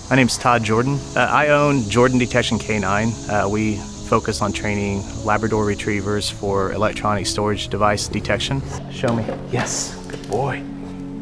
My name's Todd Jordan. I own Jordan Detection K-9. We focus on training Labrador retrievers for electronic storage device detection. Show me. Yes, good boy.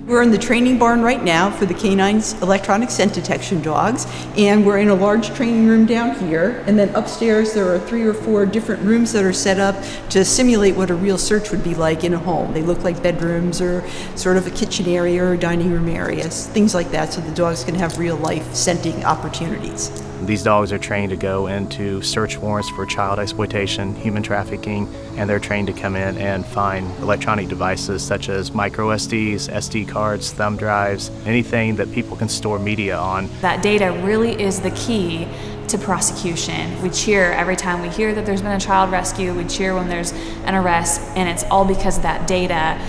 We're in the training barn right now for the K-9s electronic scent detection dogs, and we're in a large training room down here, and then upstairs there are 3 or 4 different rooms that are set up to simulate what a real search would be like in a home. They look like bedrooms or sort of a kitchen area or dining room areas, things like that, so the dogs can have real life scenting opportunities. These dogs are trained to go into search warrants for child exploitation, human trafficking, and they're trained to come in and find electronic devices such as micro SDs, SD cards, thumb drives, anything that people can store media on. That data really is the key to prosecution. We cheer every time we hear that there's been a child rescue, we cheer when there's an arrest, and it's all because of that data.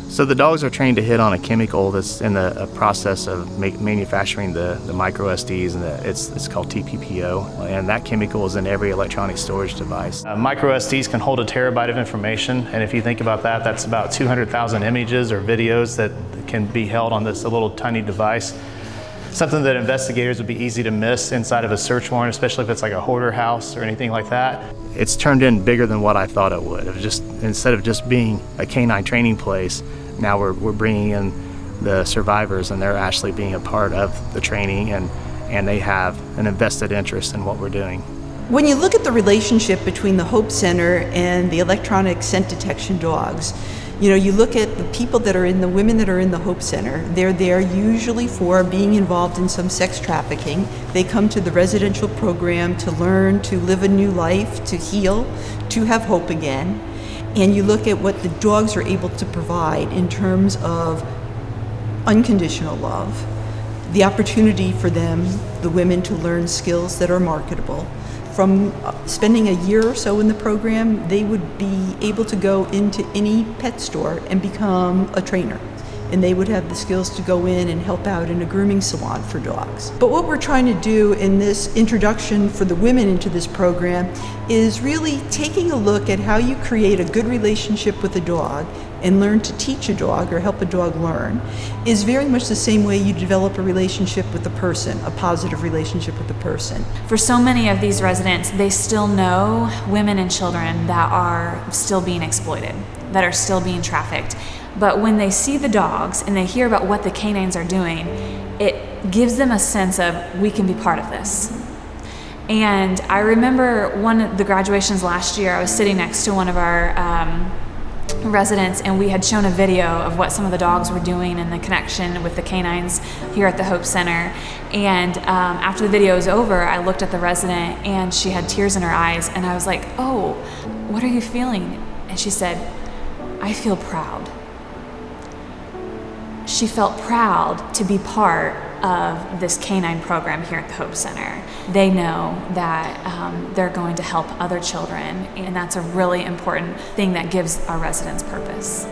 So the dogs are trained to hit on a chemical that's in the process of manufacturing the micro SDs, and it's called TPPO, and that chemical is in every electronic storage device. Micro SDs can hold a terabyte of information, and if you think about that, that's about 200,000 images or videos that can be held on this little tiny device. Something that investigators would be easy to miss inside of a search warrant, especially if it's like a hoarder house or anything like that. It's turned in bigger than what I thought it would. It was just, instead of just being a canine training place, now we're bringing in the survivors, and they're actually being a part of the training, and they have an invested interest in what we're doing. When you look at the relationship between the Hope Center and the electronic scent detection dogs, you look at the people that are the women that are in the Hope Center, they're there usually for being involved in some sex trafficking. They come to the residential program to learn, to live a new life, to heal, to have hope again. And you look at what the dogs are able to provide in terms of unconditional love, the opportunity for them, the women, to learn skills that are marketable. From spending a year or so in the program, they would be able to go into any pet store and become a trainer. And they would have the skills to go in and help out in a grooming salon for dogs. But what we're trying to do in this introduction for the women into this program is really taking a look at how you create a good relationship with a dog and learn to teach a dog or help a dog learn is very much the same way you develop a relationship with a person, a positive relationship with a person. For so many of these residents, they still know women and children that are still being exploited, that are still being trafficked. But when they see the dogs and they hear about what the K-9s are doing, it gives them a sense of, we can be part of this. And I remember one of the graduations last year, I was sitting next to one of our residents, and we had shown a video of what some of the dogs were doing and the connection with the K-9s here at the Hope Center. And after the video was over, I looked at the resident and she had tears in her eyes, and I was like, oh, what are you feeling? And she said, I feel proud. She felt proud to be part of this K-9 program here at the Hope Center. They know that they're going to help other children, and that's a really important thing that gives our residents purpose.